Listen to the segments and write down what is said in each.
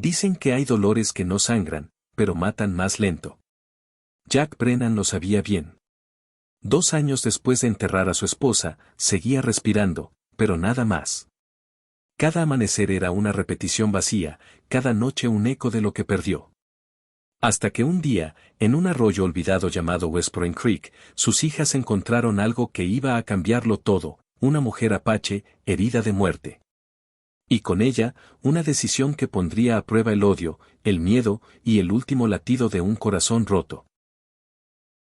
Dicen que hay dolores que no sangran, pero matan más lento. Jack Brennan lo sabía bien. 2 años después de enterrar a su esposa, seguía respirando, pero nada más. Cada amanecer era una repetición vacía, cada noche un eco de lo que perdió. Hasta que un día, en un arroyo olvidado llamado West Point Creek, sus hijas encontraron algo que iba a cambiarlo todo, una mujer apache, herida de muerte. Y con ella, una decisión que pondría a prueba el odio, el miedo y el último latido de un corazón roto.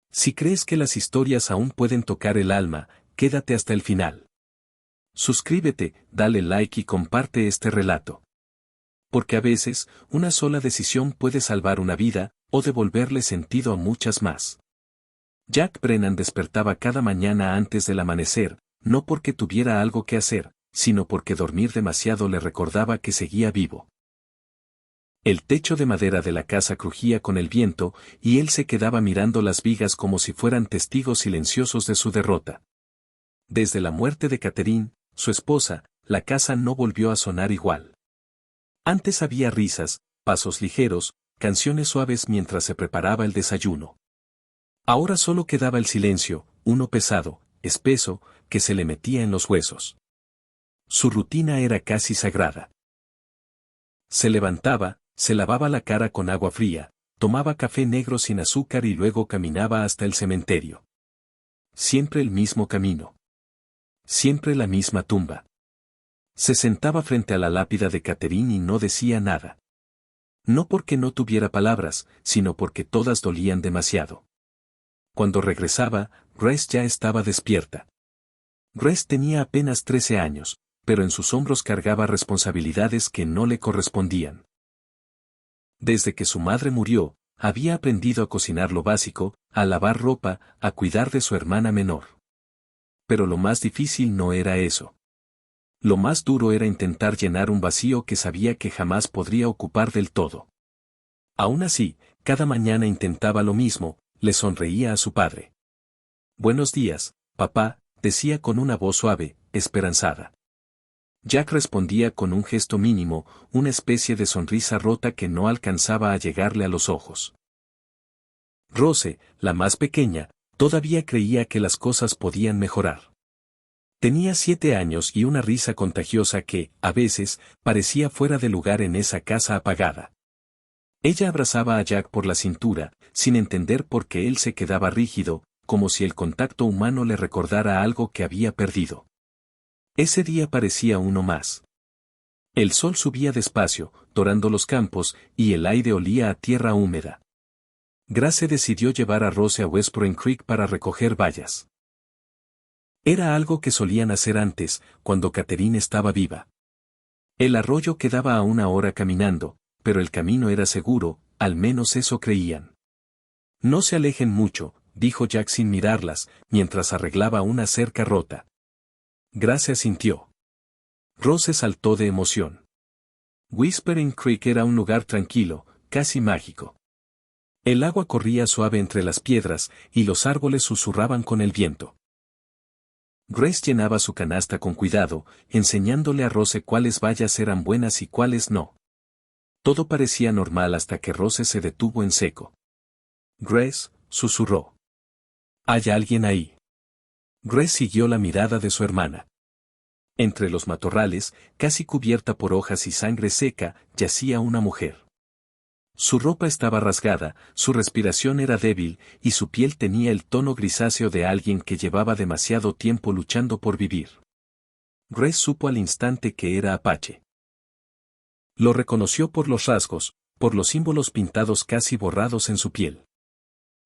Si crees que las historias aún pueden tocar el alma, quédate hasta el final. Suscríbete, dale like y comparte este relato. Porque a veces, una sola decisión puede salvar una vida, o devolverle sentido a muchas más. Jack Brennan despertaba cada mañana antes del amanecer, no porque tuviera algo que hacer, sino porque dormir demasiado le recordaba que seguía vivo. El techo de madera de la casa crujía con el viento, y él se quedaba mirando las vigas como si fueran testigos silenciosos de su derrota. Desde la muerte de Catherine, su esposa, la casa no volvió a sonar igual. Antes había risas, pasos ligeros, canciones suaves mientras se preparaba el desayuno. Ahora solo quedaba el silencio, uno pesado, espeso, que se le metía en los huesos. Su rutina era casi sagrada. Se levantaba, se lavaba la cara con agua fría, tomaba café negro sin azúcar y luego caminaba hasta el cementerio. Siempre el mismo camino. Siempre la misma tumba. Se sentaba frente a la lápida de Catherine y no decía nada. No porque no tuviera palabras, sino porque todas dolían demasiado. Cuando regresaba, Grace ya estaba despierta. Grace tenía apenas 13 años, pero en sus hombros cargaba responsabilidades que no le correspondían. Desde que su madre murió, había aprendido a cocinar lo básico, a lavar ropa, a cuidar de su hermana menor. Pero lo más difícil no era eso. Lo más duro era intentar llenar un vacío que sabía que jamás podría ocupar del todo. Aún así, cada mañana intentaba lo mismo, le sonreía a su padre. «Buenos días, papá», decía con una voz suave, esperanzada. Jack respondía con un gesto mínimo, una especie de sonrisa rota que no alcanzaba a llegarle a los ojos. Rose, la más pequeña, todavía creía que las cosas podían mejorar. Tenía 7 años y una risa contagiosa que, a veces, parecía fuera de lugar en esa casa apagada. Ella abrazaba a Jack por la cintura, sin entender por qué él se quedaba rígido, como si el contacto humano le recordara algo que había perdido. Ese día parecía uno más. El sol subía despacio, dorando los campos, y el aire olía a tierra húmeda. Grace decidió llevar a Rose a West Point Creek para recoger bayas. Era algo que solían hacer antes, cuando Catherine estaba viva. El arroyo quedaba a 1 hora caminando, pero el camino era seguro, al menos eso creían. «No se alejen mucho», dijo Jack sin mirarlas, mientras arreglaba una cerca rota. Grace asintió. Rose saltó de emoción. Whispering Creek era un lugar tranquilo, casi mágico. El agua corría suave entre las piedras, y los árboles susurraban con el viento. Grace llenaba su canasta con cuidado, enseñándole a Rose cuáles bayas eran buenas y cuáles no. Todo parecía normal hasta que Rose se detuvo en seco. «Grace», susurró. «¿Hay alguien ahí?» Grace siguió la mirada de su hermana. Entre los matorrales, casi cubierta por hojas y sangre seca, yacía una mujer. Su ropa estaba rasgada, su respiración era débil, y su piel tenía el tono grisáceo de alguien que llevaba demasiado tiempo luchando por vivir. Grace supo al instante que era apache. Lo reconoció por los rasgos, por los símbolos pintados casi borrados en su piel.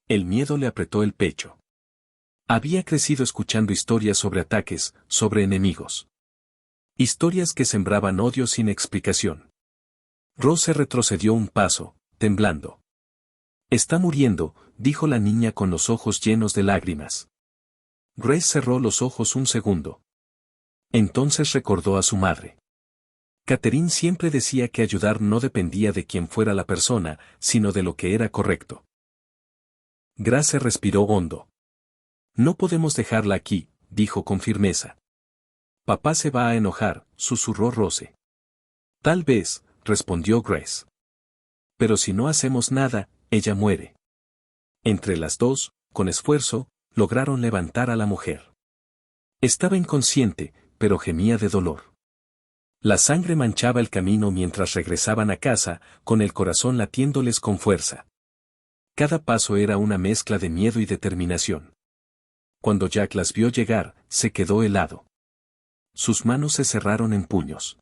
El miedo le apretó el pecho. Había crecido escuchando historias sobre ataques, sobre enemigos. Historias que sembraban odio sin explicación. Rose retrocedió un paso, temblando. «Está muriendo», dijo la niña con los ojos llenos de lágrimas. Grace cerró los ojos un segundo. Entonces recordó a su madre. Catherine siempre decía que ayudar no dependía de quién fuera la persona, sino de lo que era correcto. Grace respiró hondo. «No podemos dejarla aquí», dijo con firmeza. «Papá se va a enojar», susurró Rose. «Tal vez», respondió Grace. pero si no hacemos nada, ella muere. Entre las dos, con esfuerzo, lograron levantar a la mujer. Estaba inconsciente, pero gemía de dolor. La sangre manchaba el camino mientras regresaban a casa, con el corazón latiéndoles con fuerza. Cada paso era una mezcla de miedo y determinación. Cuando Jack las vio llegar, se quedó helado. Sus manos se cerraron en puños.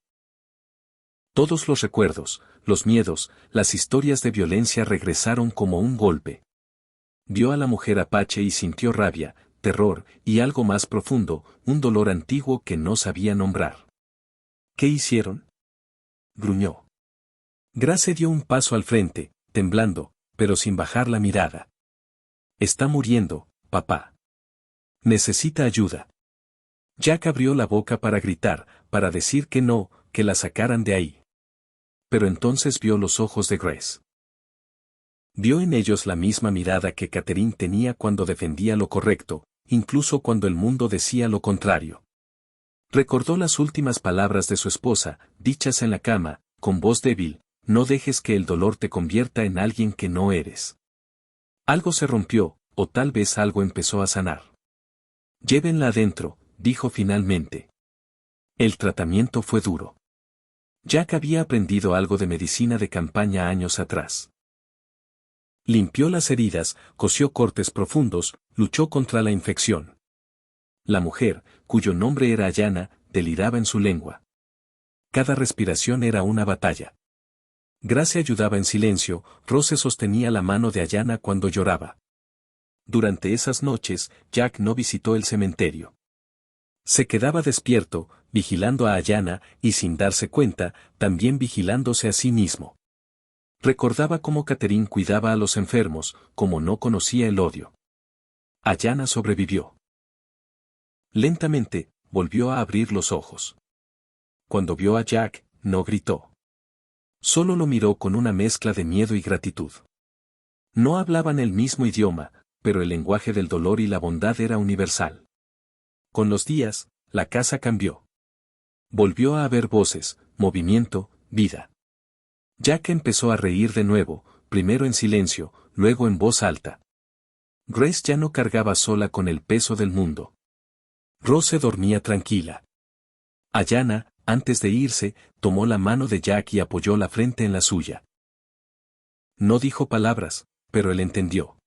Todos los recuerdos, los miedos, las historias de violencia regresaron como un golpe. Vio a la mujer apache y sintió rabia, terror, y algo más profundo, un dolor antiguo que no sabía nombrar. ¿Qué hicieron?, gruñó. Grace dio un paso al frente, temblando, pero sin bajar la mirada. Está muriendo, papá. Necesita ayuda. Jack abrió la boca para gritar, para decir que no, que la sacaran de ahí. Pero entonces vio los ojos de Grace. Vio en ellos la misma mirada que Catherine tenía cuando defendía lo correcto, incluso cuando el mundo decía lo contrario. Recordó las últimas palabras de su esposa, dichas en la cama, con voz débil: no dejes que el dolor te convierta en alguien que no eres. Algo se rompió, o tal vez algo empezó a sanar. Llévenla adentro, dijo finalmente. El tratamiento fue duro. Jack había aprendido algo de medicina de campaña años atrás. Limpió las heridas, cosió cortes profundos, luchó contra la infección. La mujer, cuyo nombre era Ayana, deliraba en su lengua. Cada respiración era una batalla. Grace ayudaba en silencio, Rose sostenía la mano de Ayana cuando lloraba. Durante esas noches, Jack no visitó el cementerio. Se quedaba despierto, vigilando a Ayana, y sin darse cuenta, también vigilándose a sí mismo. Recordaba cómo Catherine cuidaba a los enfermos, como no conocía el odio. Ayana sobrevivió. Lentamente, volvió a abrir los ojos. Cuando vio a Jack, no gritó. Solo lo miró con una mezcla de miedo y gratitud. No hablaban el mismo idioma, pero el lenguaje del dolor y la bondad era universal. Con los días, la casa cambió. Volvió a haber voces, movimiento, vida. Jack empezó a reír de nuevo, primero en silencio, luego en voz alta. Grace ya no cargaba sola con el peso del mundo. Rose dormía tranquila. Ayana, antes de irse, tomó la mano de Jack y apoyó la frente en la suya. No dijo palabras, pero él entendió.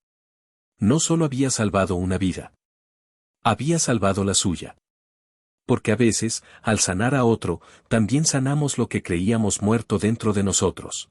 No solo había salvado una vida. Había salvado la suya. Porque a veces, al sanar a otro, también sanamos lo que creíamos muerto dentro de nosotros.